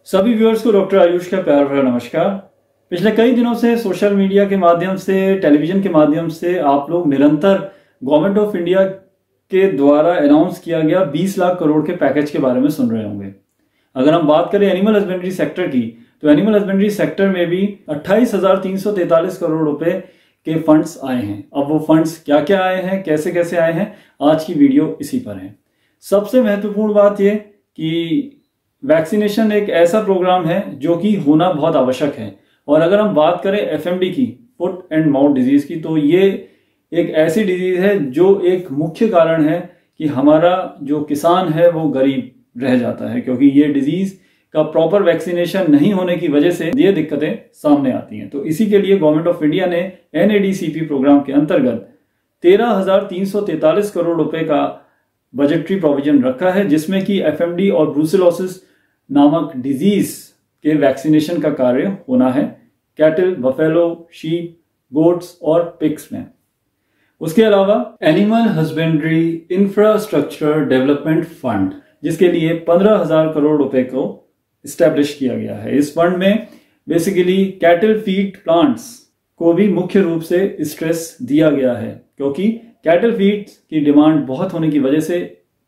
सभी व्यूअर्स को डॉक्टर आयुष का प्यार भरा नमस्कार। पिछले कई दिनों से सोशल मीडिया के माध्यम से, टेलीविजन के माध्यम से आप लोग निरंतर गवर्नमेंट ऑफ इंडिया के द्वारा अनाउंस किया गया 20 लाख करोड़ के पैकेज के बारे में सुन रहे होंगे। अगर हम बात करें एनिमल हस्बेंड्री सेक्टर की, तो एनिमल हस्बेंड्री सेक्टर में भी 28,343 करोड़ रुपए के फंड्स आए हैं। अब वो फंड्स क्या क्या आए हैं, कैसे कैसे आए हैं, आज की वीडियो इसी पर है। सबसे महत्वपूर्ण बात यह कि वैक्सीनेशन एक ऐसा प्रोग्राम है जो कि होना बहुत आवश्यक है। और अगर हम बात करें एफएमडी की, फुट एंड माउथ डिजीज की, तो ये एक ऐसी डिजीज है जो एक मुख्य कारण है कि हमारा जो किसान है वो गरीब रह जाता है, क्योंकि ये डिजीज का प्रॉपर वैक्सीनेशन नहीं होने की वजह से ये दिक्कतें सामने आती हैं। तो इसी के लिए गवर्नमेंट ऑफ इंडिया ने NADCP प्रोग्राम के अंतर्गत 13,343 करोड़ रुपए का बजटरी प्रोविजन रखा है, जिसमें कि एफएमडी और ब्रूसेलोसिस नामक डिजीज के वैक्सीनेशन का कार्य होना है कैटल, बफेलो, शीप, गोट्स और पिग्स में। उसके अलावा animal husbandry infrastructure development fund, जिसके लिए 15,000 करोड़ रुपए को इस्टेब्लिश किया गया है। इस फंड में बेसिकली कैटल फीड प्लांट्स को भी मुख्य रूप से स्ट्रेस दिया गया है, क्योंकि कैटल फीड्स की डिमांड बहुत होने की वजह से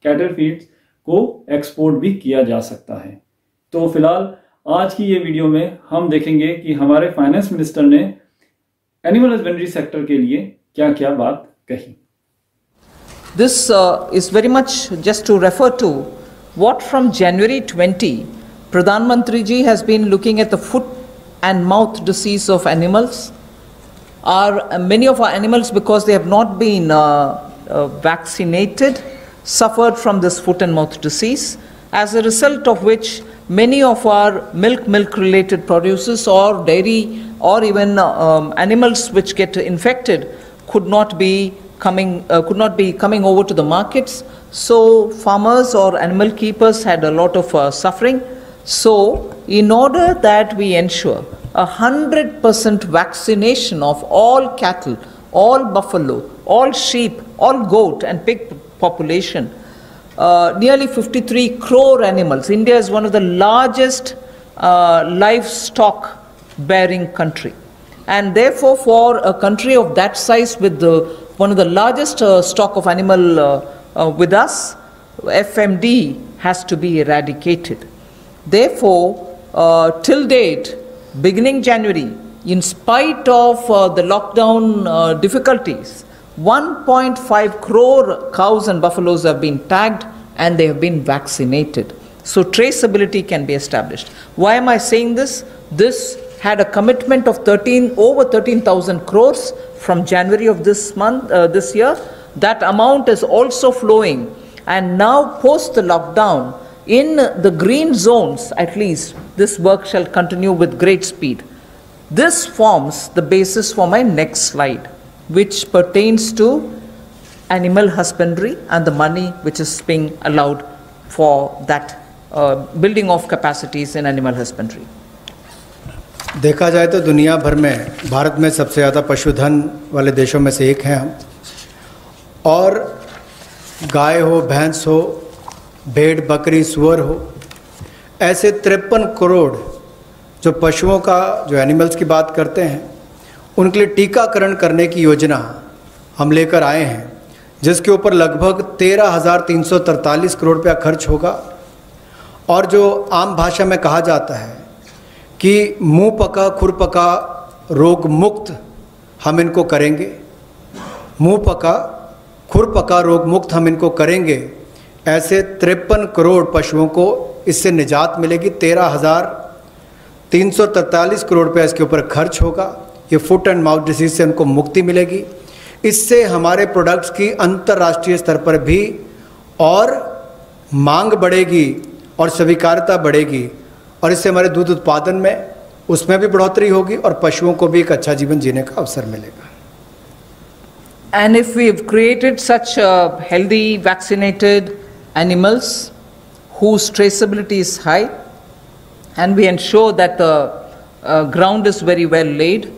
कैटल फीड्स को एक्सपोर्ट भी किया जा सकता है। तो फिलहाल आज की ये वीडियो में हम देखेंगे कि हमारे फाइनेंस मिनिस्टर ने एनिमल हस्बेंड्री सेक्टर के लिए क्या क्या बात कही। This is very much just to refer to what from January 20, Pradhan Mantri ji has been looking at the foot and mouth disease of animals. Many of our animals, because they have not been vaccinated, suffered from this foot and mouth disease, as a result of which many of our milk related produces or dairy or even animals which get infected could not be coming over to the markets. So farmers or animal keepers had a lot of suffering. So in order that we ensure 100% vaccination of all cattle, all buffalo, all sheep, all goat and pig population, nearly 53 crore animals. India is one of the largest livestock bearing country, and therefore for a country of that size with one of the largest stock of animal with us, FMD has to be eradicated. Therefore till date, beginning January, in spite of the lockdown difficulties, 1.5 crore cows and buffaloes have been tagged and they have been vaccinated. So traceability can be established. Why am I saying this? This had a commitment of over 13,000 crores from January of this year. That amount is also flowing, and now post the lockdown, in the green zones at least, this work shall continue with great speed. This forms the basis for my next slide, which pertains to animal husbandry and the money which is being allowed for that building of capacities in animal husbandry. देखा जाए तो दुनिया भर में भारत में सबसे ज़्यादा पशुधन वाले देशों में से एक हैं हम, और गाय हो, भैंस हो, भेड़, बकरी, सुअर हो, ऐसे 53 करोड़ जो पशुओं का, जो एनिमल्स की बात करते हैं, उनके लिए टीकाकरण करने की योजना हम लेकर आए हैं, जिसके ऊपर लगभग 13,343 करोड़ रुपया खर्च होगा। और जो आम भाषा में कहा जाता है कि मुंह पका खुर पका रोग मुक्त हम इनको करेंगे, मुंह पका खुर पका रोग मुक्त हम इनको करेंगे, ऐसे 53 करोड़ पशुओं को इससे निजात मिलेगी। 13,343 करोड़ रुपया इसके ऊपर खर्च होगा। ये फुट एंड माउथ डिसीज से उनको मुक्ति मिलेगी। इससे हमारे प्रोडक्ट्स की अंतर्राष्ट्रीय स्तर पर भी और मांग बढ़ेगी और स्वीकार्यता बढ़ेगी, और इससे हमारे दूध उत्पादन में उसमें भी बढ़ोतरी होगी और पशुओं को भी एक अच्छा जीवन जीने का अवसर मिलेगा। And if we have created such healthy vaccinated animals whose traceability is high, and we ensure that the ground is very well laid,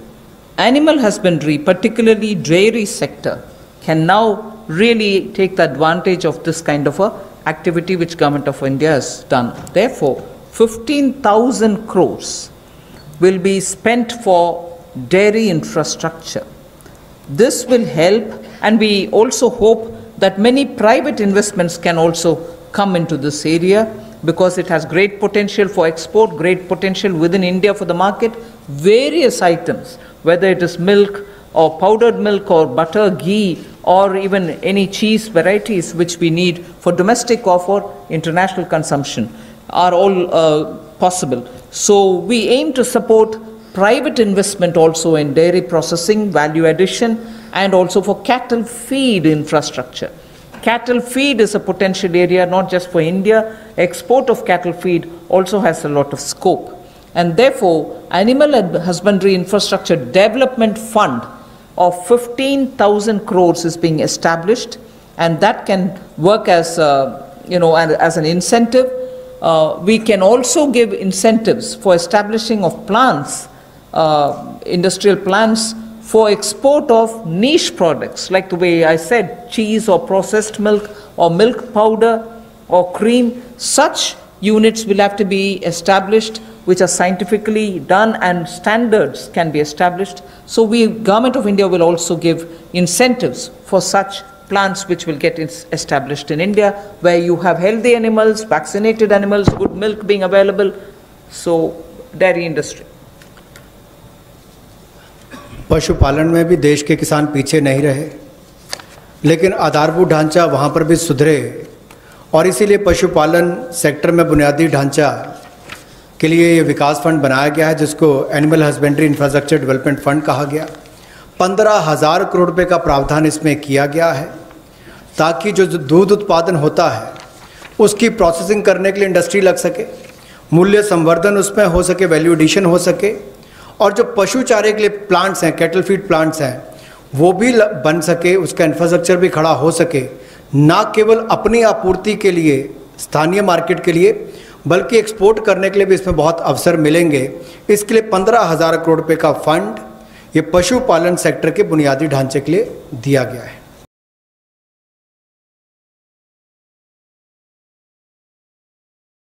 animal husbandry, particularly dairy sector, can now really take the advantage of this kind of a activity which Government of India has done. Therefore, 15,000 crores will be spent for dairy infrastructure. This will help, and we also hope that many private investments can also come into this area, because it has great potential for export, great potential within India for the market. Various items, whether it is milk or powdered milk or butter, ghee, or even any cheese varieties which we need for domestic or for international consumption, are all possible. So we aim to support private investment also in dairy processing, value addition, and also for cattle feed infrastructure. Cattle feed is a potential area not just for India. Export of cattle feed also has a lot of scope. And therefore, Animal Husbandry Infrastructure Development Fund of 15,000 crores is being established, and that can work as as an incentive. We can also give incentives for establishing of plants, industrial plants, for export of niche products, like the way I said, cheese or processed milk or milk powder or cream. Such units will have to be established, which are scientifically done, and standards can be established. So Government of India will also give incentives for such plants which will get established in India, where you have healthy animals, vaccinated animals, good milk being available. So dairy industry. पशुपालन में भी देश के किसान पीछे नहीं रहे, लेकिन आधारभूत ढांचा वहाँ पर भी सुधरे, और इसीलिए पशुपालन सेक्टर में बुनियादी ढांचा के लिए ये विकास फंड बनाया गया है, जिसको animal husbandry infrastructure development fund कहा गया। 15,000 करोड़ रुपए का प्रावधान इसमें किया गया है, ताकि जो दूध उत्पादन होता है उसकी प्रोसेसिंग करने के लिए इंडस्ट्री लग सके, मूल्य संवर्धन उसमें हो सके, वैल्यू एडिशन हो सके, और जो पशु चारे के लिए प्लांट्स हैं, कैटल फीड प्लांट्स हैं, वो भी बन सके, उसका इंफ्रास्ट्रक्चर भी खड़ा हो सके, ना केवल अपनी आपूर्ति के लिए, स्थानीय मार्केट के लिए, बल्कि एक्सपोर्ट करने के लिए भी इसमें बहुत अवसर मिलेंगे। इसके लिए 15,000 करोड़ रुपए का फंड ये पशुपालन सेक्टर के बुनियादी ढांचे के लिए दिया गया है।